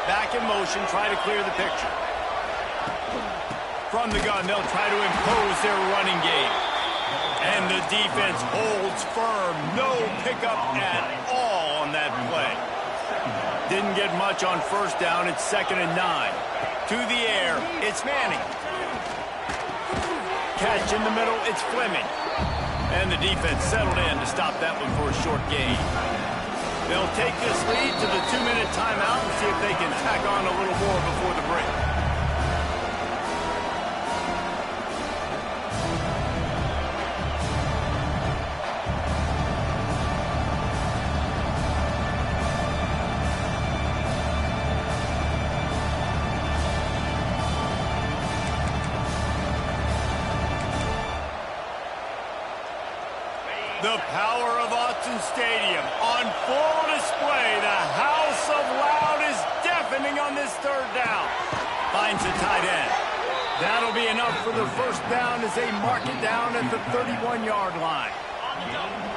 back in motion, try to clear the picture. From the gun, they'll try to impose their running game. And the defense holds firm. No pickup at all on that play. Didn't get much on first down. It's 2nd and 9. To the air, it's Manning. Catch in the middle, it's Fleming. And the defense settled in to stop that one for a short gain. They'll take this lead to the 2-minute timeout and see if they can tack on a little more before the break. The power of Autzen Stadium on full display. The house of loud is deafening on this 3rd down. Finds the tight end. That'll be enough for the first down as they mark it down at the 31-yard line.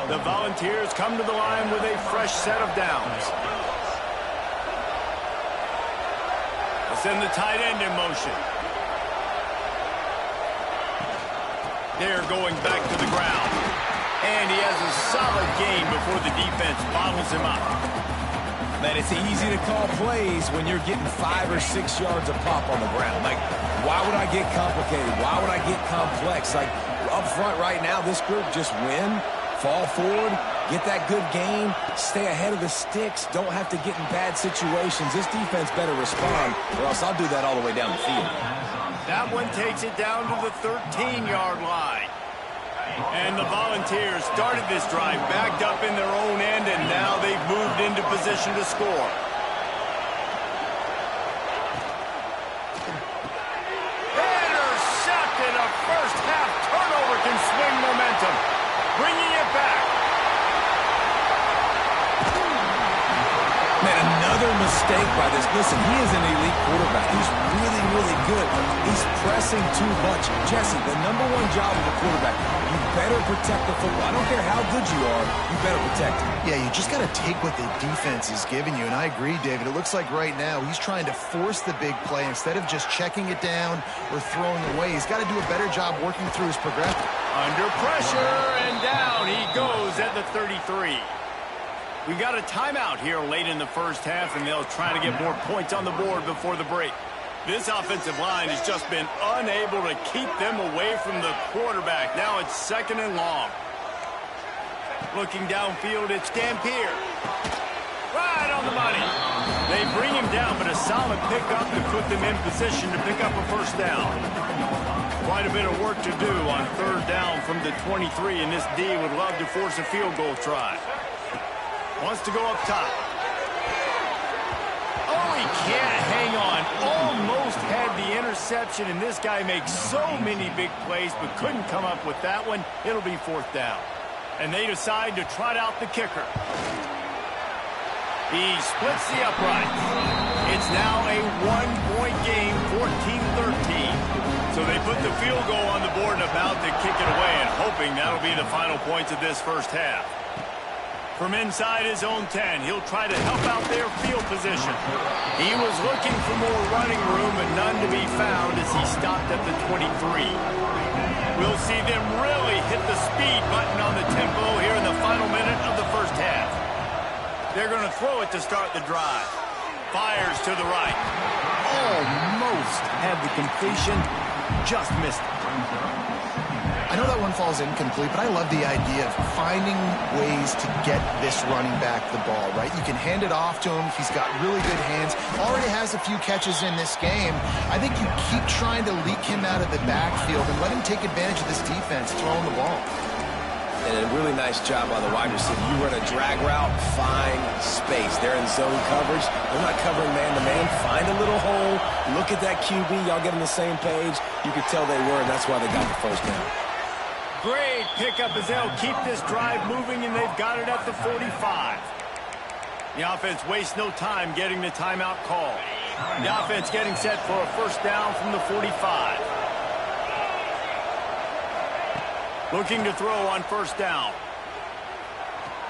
The Volunteers come to the line with a fresh set of downs. They'll send the tight end in motion. They're going back to the ground. And he has a solid game before the defense bottles him up. Man, it's easy to call plays when you're getting 5 or 6 yards of pop on the ground. Like, why would I get complicated? Why would I get complex? Like, up front right now, this group just win, fall forward, get that good game, stay ahead of the sticks, don't have to get in bad situations. This defense better respond, or else I'll do that all the way down the field. That one takes it down to the 13-yard line. And the Volunteers started this drive backed up in their own end, and now they've moved into position to score. Intercepted. A first-half turnover can swing momentum. Bringing it back. Man, another mistake by this. Listen, he is an elite quarterback. He's really, really good. He's pressing too much. Jesse, the #1 job of a quarterback, you better protect the football. I don't care how good you are, you better protect it. Yeah, you just got to take what the defense is giving you, and I agree, David. It looks like right now he's trying to force the big play instead of just checking it down or throwing away. He's got to do a better job working through his progression. Under pressure, and down he goes at the 33. We've got a timeout here late in the first half, and they'll try to get more points on the board before the break. This offensive line has just been unable to keep them away from the quarterback. Now it's 2nd and long. Looking downfield, it's Dampier. Right on the money. They bring him down, but a solid pickup to put them in position to pick up a first down. Quite a bit of work to do on 3rd down from the 23, and this D would love to force a field goal try. Wants to go up top. Oh, he can't hang on. Almost had the interception, and this guy makes so many big plays, but couldn't come up with that one. It'll be 4th down. And they decide to trot out the kicker. He splits the uprights. It's now a 1-point game, 14-13. So they put the field goal on the board and about to kick it away, and hoping that'll be the final points of this first half. From inside his own 10, he'll try to help out their field position. He was looking for more running room, but none to be found as he stopped at the 23. We'll see them really hit the speed button on the tempo here in the final minute of the first half. They're going to throw it to start the drive. Fires to the right. Almost had the completion, just missed it. I know that one falls incomplete, but I love the idea of finding ways to get this running back the ball, right? You can hand it off to him. He's got really good hands. Already has a few catches in this game. I think you keep trying to leak him out of the backfield and let him take advantage of this defense throwing the ball. And a really nice job on the wide receiver. You run a drag route, find space. They're in zone coverage. They're not covering man-to-man. Find a little hole. Look at that QB. Y'all get on the same page. You could tell they were, and that's why they got the first down. Great pickup as they'll keep this drive moving, and they've got it at the 45. The offense wastes no time getting the timeout call. The offense getting set for a first down from the 45. Looking to throw on first down.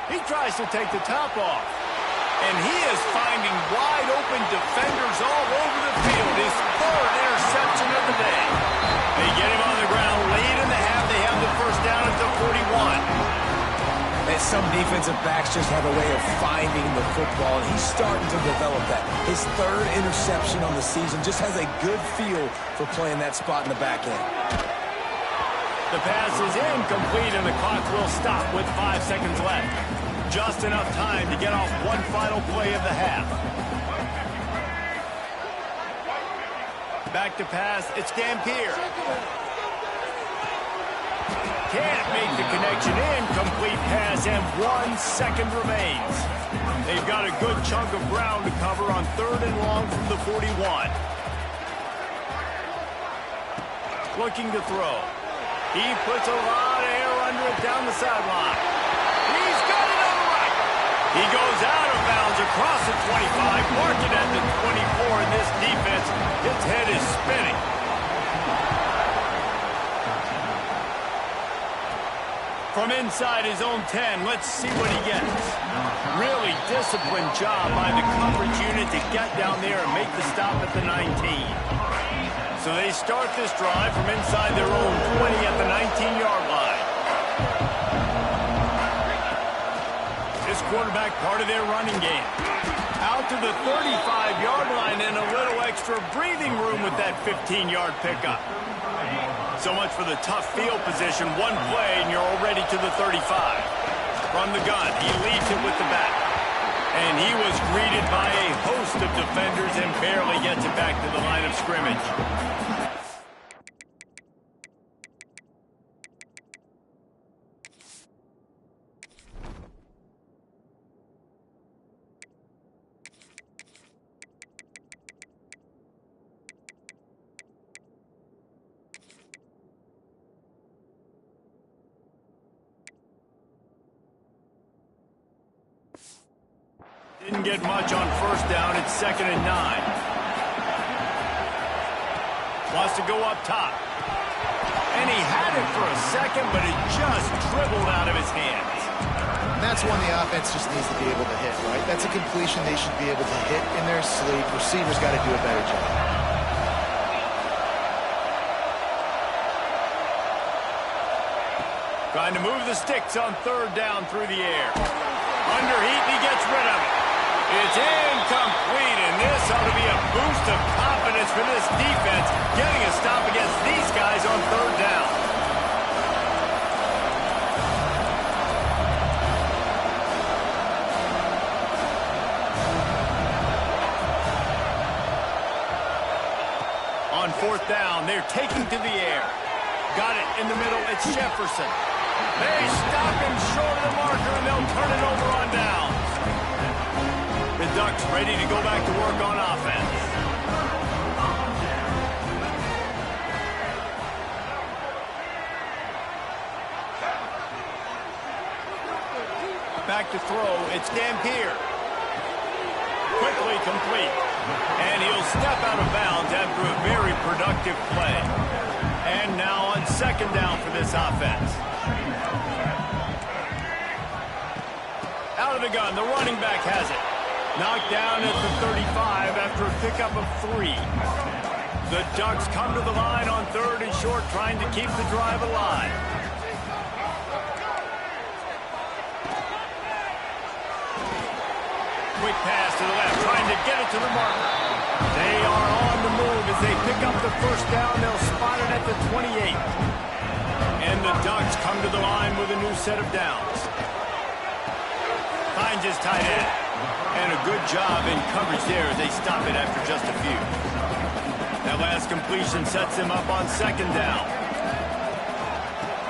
He tries to take the top off. And he is finding wide open defenders all over the field. His third interception of the day. They get him on the ground late in the half. They have the first down at the 41. And some defensive backs just have a way of finding the football, and he's starting to develop that. His third interception on the season just has a good feel for playing that spot in the back end. The pass is incomplete, and the clock will stop with 5 seconds left. Just enough time to get off one final play of the half. Back to pass, it's Dampier. Can't make the connection. Incomplete pass, and 1 second remains. They've got a good chunk of ground to cover on 3rd and long from the 41. Looking to throw. He puts a lot of air under it down the sideline. He's got it on the right. He goes out of bounds across the 25, marking at the 24, and this defense, its head is spinning. From inside his own 10, let's see what he gets. Really disciplined job by the coverage unit to get down there and make the stop at the 19. So they start this drive from inside their own 20 at the 19-yard line. This quarterback part of their running game. Out to the 35-yard line and a little extra breathing room with that 15-yard pickup. So much for the tough field position. One play and you're already to the 35. From the gun, he leads it with the back. And he was greeted by a host of defenders and barely gets it back to the line of scrimmage. Didn't get much on first down. It's 2nd and 9. Wants to go up top. And he had it for a second, but it just dribbled out of his hands. And that's one the offense just needs to be able to hit, right? That's a completion they should be able to hit in their sleep. Receivers got to do a better job. Trying to move the sticks on 3rd down through the air. Under heat, he gets rid of it. It's incomplete, and this ought to be a boost of confidence for this defense, getting a stop against these guys on 3rd down. On 4th down, they're taking to the air. Got it in the middle, it's Jefferson. They stop him short of the marker, and they'll turn it over on down. The Ducks ready to go back to work on offense. Back to throw, it's Dampier. Quickly complete. And he'll step out of bounds after a very productive play. And now on 2nd down for this offense. Out of the gun, the running back has it. Knocked down at the 35 after a pickup of 3. The Ducks come to the line on 3rd and short, trying to keep the drive alive. Quick pass to the left, trying to get it to the marker. They are on the move as they pick up the first down. They'll spot it at the 28. And the Ducks come to the line with a new set of downs. Finds his tight end. And a good job in coverage there as they stop it after just a few. That last completion sets him up on 2nd down.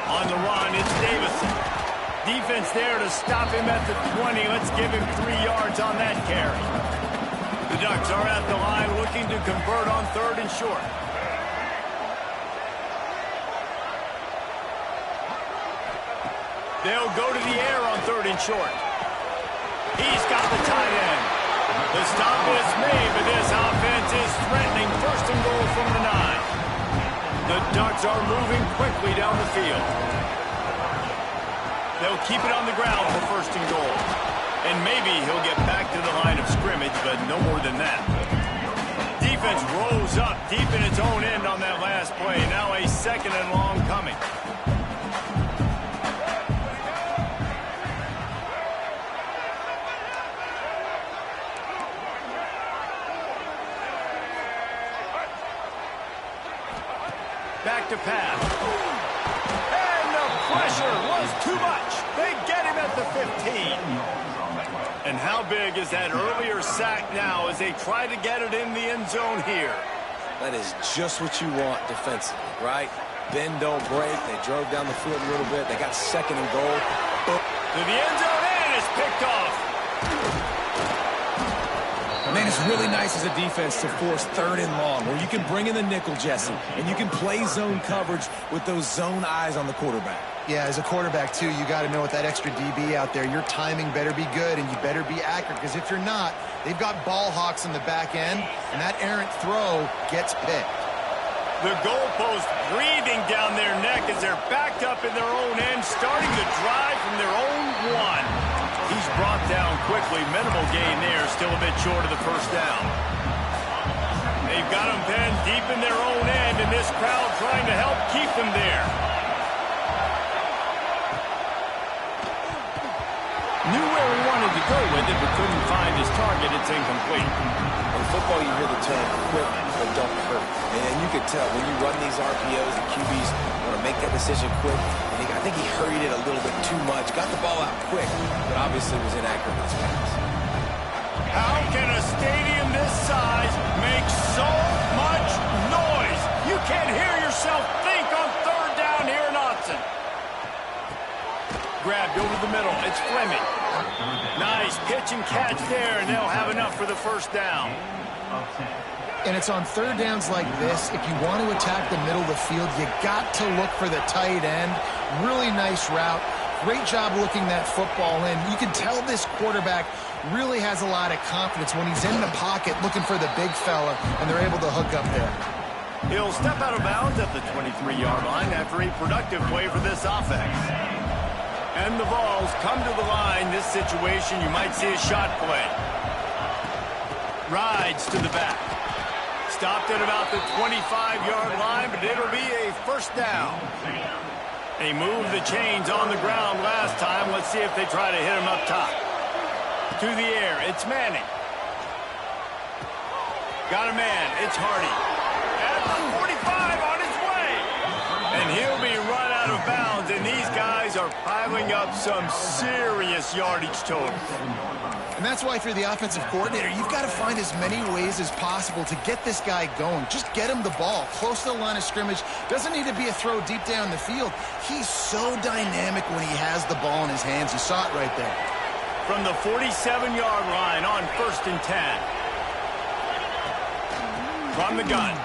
On the run, it's Davison. Defense there to stop him at the 20. Let's give him 3 yards on that carry. The Ducks are at the line looking to convert on 3rd and short. They'll go to the air on 3rd and short. He's got the tight end. The stop is made, but this offense is threatening 1st and goal from the 9. The Ducks are moving quickly down the field. They'll keep it on the ground for 1st and goal. And maybe he'll get back to the line of scrimmage, but no more than that. Defense rose up deep in its own end on that last play. Now a 2nd and long coming. Back to pass. And the pressure was too much. They get him at the 15. And how big is that earlier sack now as they try to get it in the end zone here? That is just what you want defensively, right? Bend, don't break. They drove down the field a little bit. They got 2nd and goal. To the end zone, and it's picked off. Man, it's really nice as a defense to force 3rd and long, where you can bring in the nickel, Jesse, and you can play zone coverage with those zone eyes on the quarterback. Yeah, as a quarterback, too, you got to know with that extra DB out there, your timing better be good and you better be accurate, because if you're not, they've got ball hawks in the back end, and that errant throw gets picked. The goalpost breathing down their neck as they're backed up in their own end, starting the drive from their own 1. He's brought down quickly. Minimal gain there, still a bit short of the 1st down. They've got him pinned deep in their own end, and this crowd trying to help keep them there. Knew where he wanted to go with it, but couldn't find his target. It's incomplete. In football, you hear the term quick, but don't hurt. And you can tell when you run these RPOs, the QBs want to make that decision quick. And I think he hurried it a little bit too much. Got the ball out quick, but obviously was inaccurate in his pass. How can a stadium this size make so much noise? You can't hear yourself think on 3rd down here in Autzen. Grabbed over the middle. It's Fleming. Nice pitch and catch there, and they'll have enough for the 1st down. And it's on 3rd downs like this, if you want to attack the middle of the field, you got to look for the tight end. Really nice route. Great job looking that football in. You can tell this quarterback really has a lot of confidence when he's in the pocket looking for the big fella, and they're able to hook up there. He'll step out of bounds at the 23-yard line after a productive play for this offense. And the Vols come to the line. This situation, you might see a shot play. Rides to the back. Stopped at about the 25-yard line, but it'll be a 1st down. They moved the chains on the ground last time. Let's see if they try to hit him up top. To the air, it's Manning. Got a man, it's Hardy. At the 45 on his way. And he'll be run out of bounds, and these guys are piling up some serious yardage totals. And that's why if you're the offensive coordinator, you've got to find as many ways as possible to get this guy going. Just get him the ball close to the line of scrimmage. Doesn't need to be a throw deep down the field. He's so dynamic when he has the ball in his hands. You saw it right there. From the 47-yard line on 1st and 10. From the gun.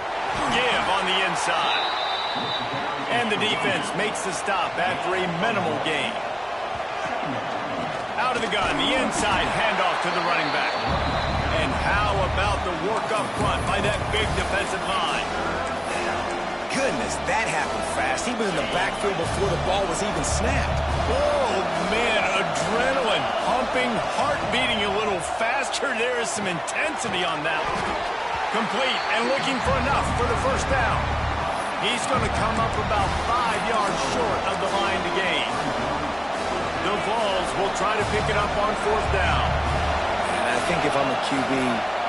Give on the inside. And the defense makes the stop after a minimal gain. Out of the gun, the inside handoff to the running back. And how about the work up front by that big defensive line? Goodness, that happened fast. He was in the backfield before the ball was even snapped. Oh, man, adrenaline pumping, heart beating a little faster. There is some intensity on that one. Complete and looking for enough for the 1st down. He's going to come up about 5 yards short of the line to gain. The Vols will try to pick it up on 4th down. And I think if I'm a QB,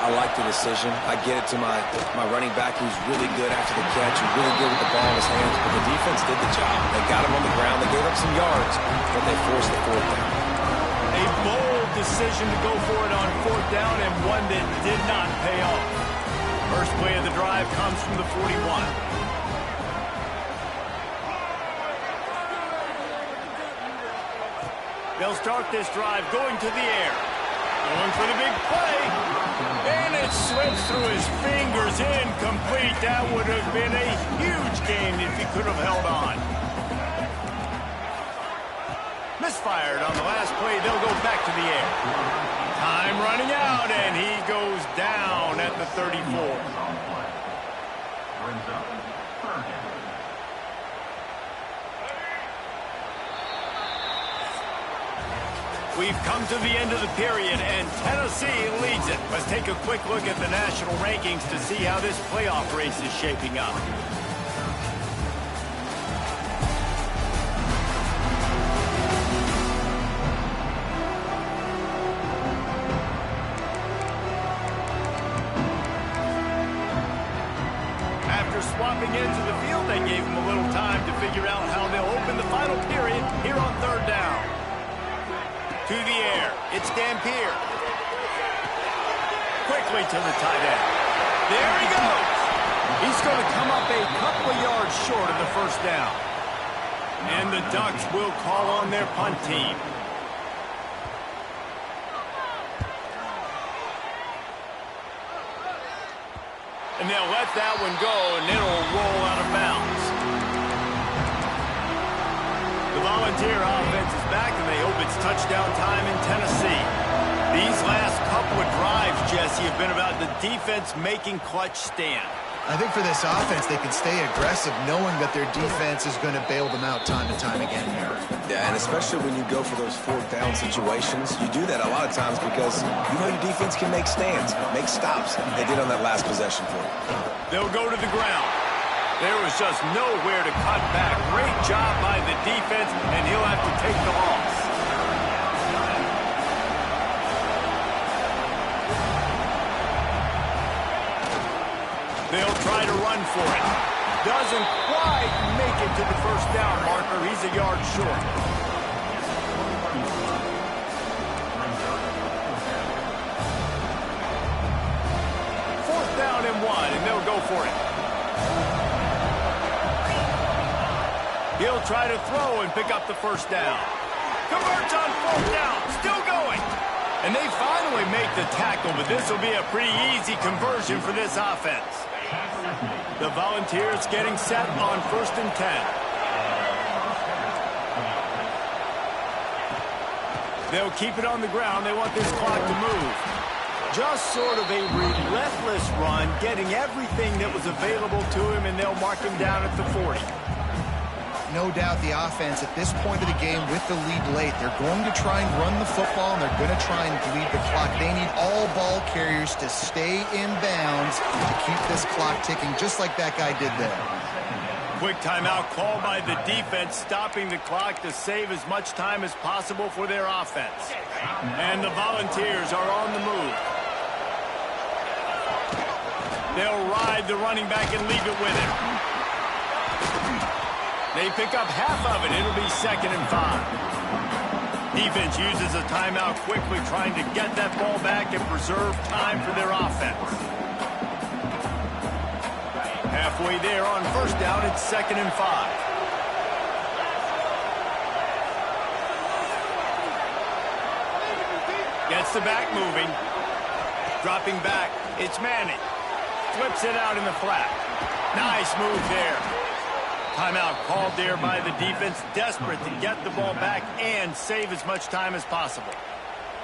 I like the decision. I get it to my running back who's really good after the catch and really good with the ball in his hands. But the defense did the job. They got him on the ground. They gave up some yards, but they forced the 4th down. A bold decision to go for it on 4th down, and one that did not pay off. First play of the drive comes from the 41. They'll start this drive going to the air. Going for the big play. And it slips through his fingers, incomplete. That would have been a huge gain if he could have held on. Misfired on the last play. They'll go back to the air. Time running out, and he goes down at the 34. We've come to the end of the period, and Tennessee leads it. Let's take a quick look at the national rankings to see how this playoff race is shaping up. After swapping into the field, they gave them a little time to figure out how they'll open the final period here on third down. To the air, it's Dampier. Quickly to the tight end. There he goes. He's going to come up a couple of yards short of the first down. And the Ducks will call on their punt team. And they'll let that one go, and it'll roll out of bounds. The Volunteer offense is back, and they hope it's touchdown time in Tennessee. These last couple of drives, Jesse, have been about the defense making clutch stand. I think for this offense, they can stay aggressive knowing that their defense is going to bail them out time and time again here. Yeah, and especially when you go for those fourth down situations, you do that a lot of times because you know your defense can make stands, make stops. They did on that last possession for you. They'll go to the ground. There was just nowhere to cut back. Great job by the defense, and he'll have to take the loss. They'll try to run for it. Doesn't quite make it to the first down marker. He's a yard short. Fourth down and 1, and they'll go for it. He'll try to throw and pick up the first down. Converts on fourth down. Still going. And they finally make the tackle, but this will be a pretty easy conversion for this offense. The Volunteers getting set on 1st and 10. They'll keep it on the ground. They want this clock to move. Just sort of a relentless run, getting everything that was available to him, and they'll mark him down at the 40. No doubt the offense at this point of the game with the lead late, they're going to try and run the football, and they're going to try and bleed the clock. They need all ball carriers to stay in bounds to keep this clock ticking, just like that guy did there. Quick timeout called by the defense, stopping the clock to save as much time as possible for their offense. And the Volunteers are on the move. They'll ride the running back and leave it with him. They pick up half of it. It'll be 2nd and 5. Defense uses a timeout quickly, trying to get that ball back and preserve time for their offense. Halfway there on first down, it's 2nd and 5. Gets the back moving. Dropping back, it's Manning. Flips it out in the flat. Nice move there. Timeout called there by the defense, desperate to get the ball back and save as much time as possible.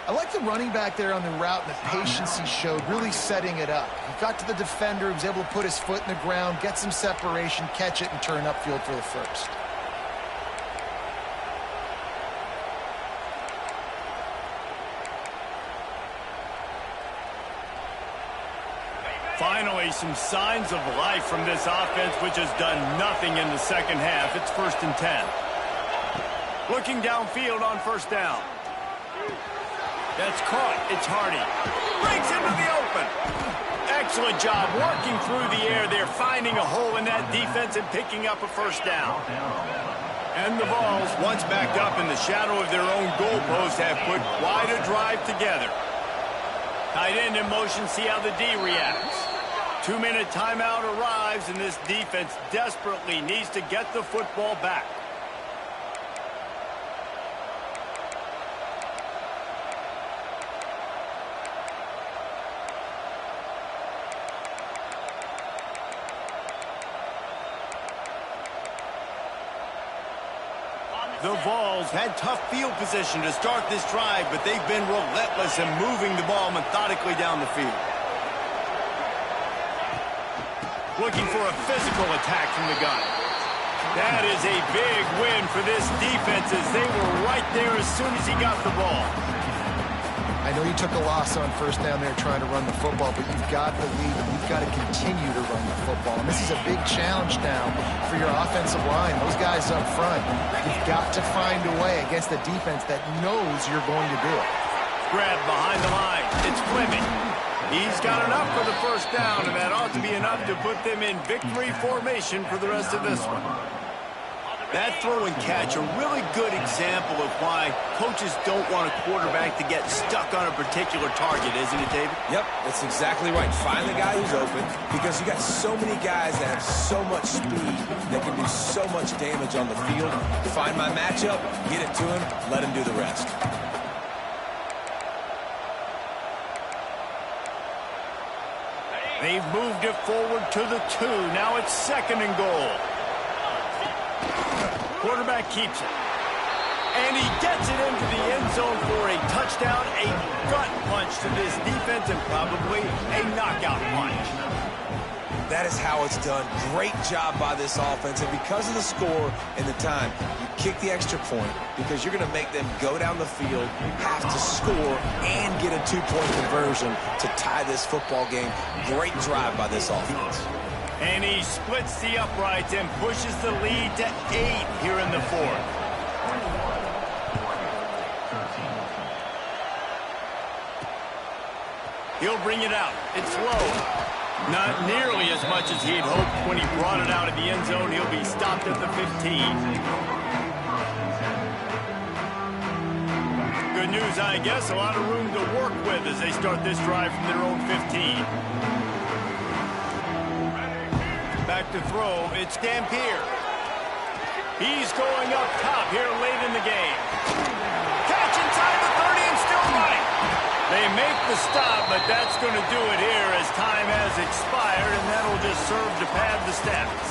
I like the running back there on the route and the patience he showed, really setting it up. He got to the defender, he was able to put his foot in the ground, get some separation, catch it, and turn upfield for the first. Finally, some signs of life from this offense, which has done nothing in the second half. It's 1st and 10. Looking downfield on first down. That's caught. It's Hardy. Breaks into the open. Excellent job working through the air there, finding a hole in that defense and picking up a first down. And the Vols, once backed up in the shadow of their own goalpost, have put quite a drive together. Tight end in motion, see how the D reacts. 2-minute timeout arrives, and this defense desperately needs to get the football back. The Vols had tough field position to start this drive, but they've been relentless in moving the ball methodically down the field. Looking for a physical attack from the gun. That is a big win for this defense as they were right there as soon as he got the ball. I know you took a loss on first down there trying to run the football, but you've got the lead and you've got to continue to run the football. And this is a big challenge now for your offensive line. Those guys up front, you've got to find a way against a defense that knows you're going to do it. Grab behind the line. It's Fleming. He's got enough for the first down, and that ought to be enough to put them in victory formation for the rest of this one. That throw and catch, a really good example of why coaches don't want a quarterback to get stuck on a particular target, isn't it, David? Yep, that's exactly right. Find the guy who's open because you got so many guys that have so much speed that can do so much damage on the field. Find my matchup, get it to him, let him do the rest. They've moved it forward to the 2. Now it's 2nd and goal. Quarterback keeps it. And he gets it into the end zone for a touchdown, a gut punch to this defense, and probably a knockout punch. That is how it's done. Great job by this offense. And because of the score and the time, you kick the extra point because you're going to make them go down the field, have to score, and get a 2-point conversion to tie this football game. Great drive by this offense. And he splits the uprights and pushes the lead to 8 here in the 4th. He'll bring it out. It's low. Not nearly as much as he had hoped when he brought it out of the end zone. He'll be stopped at the 15. Good news, I guess. A lot of room to work with as they start this drive from their own 15. Back to throw. It's Dampier. He's going up top here late in the game. Catch inside the 30 and still running. They make the stop, but that's going to do it here as time has expired, and that'll just serve to pad the stats.